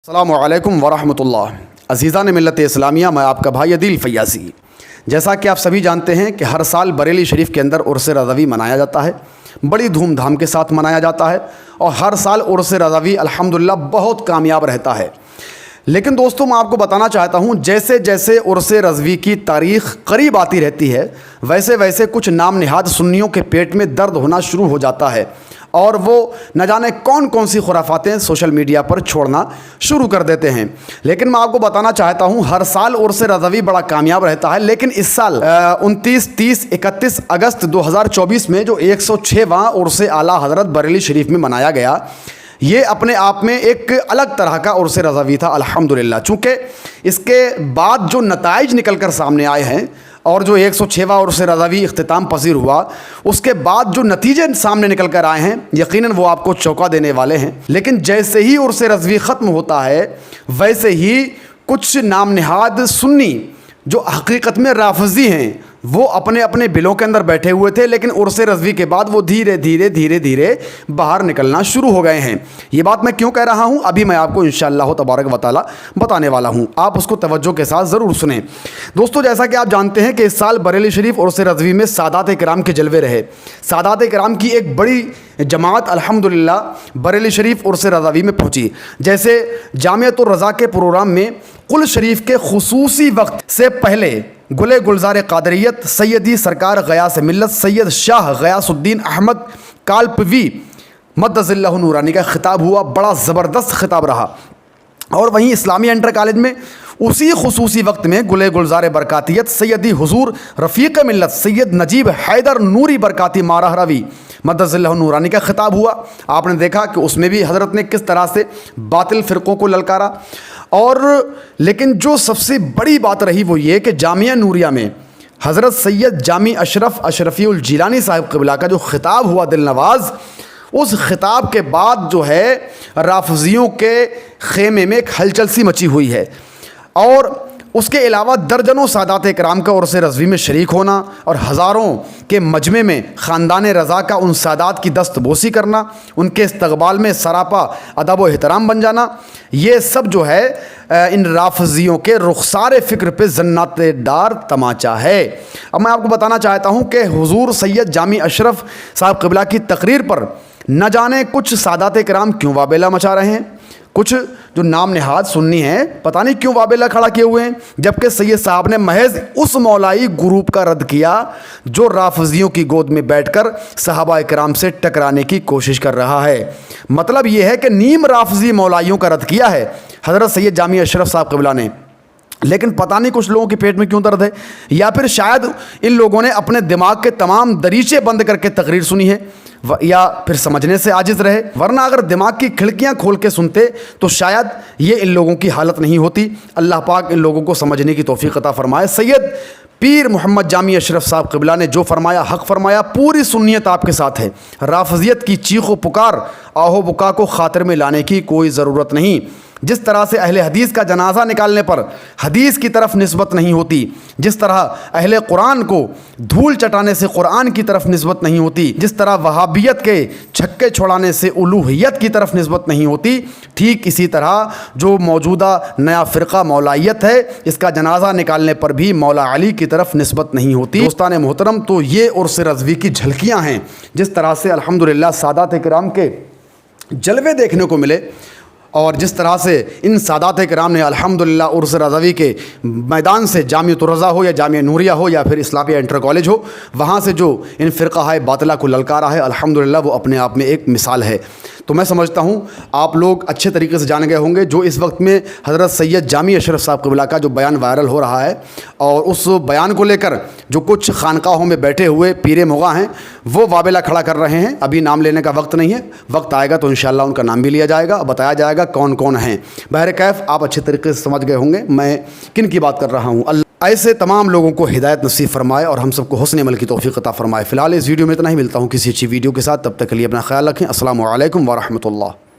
السلام علیکم ورحمۃ اللہ۔ عزیزان ملت اسلامیہ، میں آپ کا بھائی عدیل فیاضی۔ جیسا کہ آپ سبھی جانتے ہیں کہ ہر سال بریلی شریف کے اندر عرس رضوی منایا جاتا ہے، بڑی دھوم دھام کے ساتھ منایا جاتا ہے، اور ہر سال عرس رضوی الحمدللہ بہت کامیاب رہتا ہے۔ لیکن دوستوں، میں آپ کو بتانا چاہتا ہوں، جیسے جیسے عرس رضوی کی تاریخ قریب آتی رہتی ہے، ویسے ویسے کچھ نام نہاد سنیوں کے پیٹ میں درد ہونا شروع ہو جاتا ہے، اور وہ نہ جانے کون کون سی خرافاتیں سوشل میڈیا پر چھوڑنا شروع کر دیتے ہیں۔ لیکن میں آپ کو بتانا چاہتا ہوں، ہر سال عرس رضوی بڑا کامیاب رہتا ہے، لیکن اس سال 29، 30، 31 اگست 2024 میں جو 106واں عرس اعلیٰ حضرت بریلی شریف میں منایا گیا، یہ اپنے آپ میں ایک الگ طرح کا عرس رضوی تھا الحمدللہ۔ چونکہ اس کے بعد جو نتائج نکل کر سامنے آئے ہیں، اور جو 106واں عرس رضوی اختتام پذیر ہوا، اس کے بعد جو نتیجے سامنے نکل کر آئے ہیں، یقیناً وہ آپ کو چونکا دینے والے ہیں۔ لیکن جیسے ہی عرس رضوی ختم ہوتا ہے، ویسے ہی کچھ نام نہاد سنی جو حقیقت میں رافضی ہیں، وہ اپنے اپنے بلوں کے اندر بیٹھے ہوئے تھے، لیکن عرس رضوی کے بعد وہ دھیرے دھیرے باہر نکلنا شروع ہو گئے ہیں۔ یہ بات میں کیوں کہہ رہا ہوں، ابھی میں آپ کو انشاءاللہ تبارک و تعالی بتانے والا ہوں، آپ اس کو توجہ کے ساتھ ضرور سنیں۔ دوستو، جیسا کہ آپ جانتے ہیں کہ اس سال بریلی شریف عرس رضوی میں سادات کرام کے جلوے رہے۔ سادات کرام کی ایک بڑی جماعت الحمدللہ بریلی شریف عرس رضوی میں پہنچی۔ جیسے جامعۃ الرضا کے پروگرام میں قل شریف کے خصوصی وقت سے پہلے گلے گلزار قادریت سیدی سرکار غیاث ملت سید شاہ غیاث الدین احمد کالپوی مدظ اللہ نورانی کا خطاب ہوا، بڑا زبردست خطاب رہا۔ اور وہیں اسلامی انٹر کالج میں اسی خصوصی وقت میں گلے گلزار برکاتیت سیدی حضور رفیق ملت سید نجیب حیدر نوری برکاتی مارہ روی مدظ اللہ نورانی کا خطاب ہوا۔ آپ نے دیکھا کہ اس میں بھی حضرت نے کس طرح سے باطل فرقوں کو للکارا۔ اور لیکن جو سب سے بڑی بات رہی وہ یہ کہ جامعہ نوریہ میں حضرت سید جامی اشرف اشرفی الجیلانی صاحب قبلہ کا جو خطاب ہوا دل نواز، اس خطاب کے بعد جو ہے رافضیوں کے خیمے میں ایک ہلچل سی مچی ہوئی ہے، اور اس کے علاوہ درجنوں سادات کرام کا عرس رضوی میں شریک ہونا اور ہزاروں کے مجمع میں خاندان رضا کا ان سادات کی دست بوسی کرنا، ان کے استقبال میں سراپا ادب و احترام بن جانا، یہ سب جو ہے ان رافضیوں کے رخسار فکر پہ زنات دار تماچا ہے۔ اب میں آپ کو بتانا چاہتا ہوں کہ حضور سید جامی اشرف صاحب قبلہ کی تقریر پر نہ جانے کچھ سادات کرام کیوں وابلہ مچا رہے ہیں، کچھ جو نام نہاد سنی ہیں پتہ نہیں کیوں وابلہ کھڑا کیے ہوئے ہیں، جبکہ سید صاحب نے محض اس مولائی گروپ کا رد کیا جو رافضیوں کی گود میں بیٹھ کر صحابہ کرام سے ٹکرانے کی کوشش کر رہا ہے۔ مطلب یہ ہے کہ نیم رافضی مولائیوں کا رد کیا ہے حضرت سید جامی اشرف صاحب قبلہ نے، لیکن پتہ نہیں کچھ لوگوں کے پیٹ میں کیوں درد ہے، یا پھر شاید ان لوگوں نے اپنے دماغ کے تمام دریچے بند کر کے تقریر سنی ہے، یا پھر سمجھنے سے عاجز رہے، ورنہ اگر دماغ کی کھڑکیاں کھول کے سنتے تو شاید یہ ان لوگوں کی حالت نہیں ہوتی۔ اللہ پاک ان لوگوں کو سمجھنے کی توفیق عطا فرمائے۔ سید پیر محمد جامی اشرف صاحب قبلہ نے جو فرمایا حق فرمایا، پوری سنیت آپ کے ساتھ ہے۔ رافضیت کی چیخ و پکار آہو بکا کو خاطر میں لانے کی کوئی ضرورت نہیں۔ جس طرح سے اہل حدیث کا جنازہ نکالنے پر حدیث کی طرف نسبت نہیں ہوتی، جس طرح اہل قرآن کو دھول چٹانے سے قرآن کی طرف نسبت نہیں ہوتی، جس طرح وہابیت کے چھکے چھوڑانے سے الوہیت کی طرف نسبت نہیں ہوتی، ٹھیک اسی طرح جو موجودہ نیا فرقہ مولائیت ہے، اس کا جنازہ نکالنے پر بھی مولا علی کی طرف نسبت نہیں ہوتی۔ دوستان محترم، تو یہ عرس رضوی کی جھلکیاں ہیں، جس طرح سے الحمدللہ سادات کرام کے جلوے دیکھنے کو ملے، اور جس طرح سے ان سادات کرام نے الحمدللہ عرس رضوی کے میدان سے جامعۃ الرضا ہو یا جامعہ نوریہ ہو یا پھر اسلامیہ انٹر کالج ہو، وہاں سے جو ان فرقہ باطلہ کو للکارا ہے، الحمدللہ وہ اپنے آپ میں ایک مثال ہے۔ تو میں سمجھتا ہوں آپ لوگ اچھے طریقے سے جان گئے ہوں گے، جو اس وقت میں حضرت سید جامی اشرف صاحب قبلہ کا جو بیان وائرل ہو رہا ہے، اور اس بیان کو لے کر جو کچھ خانقاہوں میں بیٹھے ہوئے پیر مغاں ہیں وہ وابلہ کھڑا کر رہے ہیں۔ ابھی نام لینے کا وقت نہیں ہے، وقت آئے گا تو انشاءاللہ ان کا نام بھی لیا جائے گا، بتایا جائے گا کون کون ہیں۔ بہرکیف آپ اچھے طریقے سے سمجھ گئے ہوں گے میں کن کی بات کر رہا ہوں۔ اللہ ایسے تمام لوگوں کو ہدایت نصیب فرمائے اور ہم سب کو حسن عمل کی توفیق عطا فرمائے۔ فی الحال اس ویڈیو میں اتنا ہی، ملتا ہوں کسی اچھی ویڈیو کے ساتھ، تب تک کے لیے اپنا خیال رکھیں۔ السلام علیکم ورحمۃ اللہ۔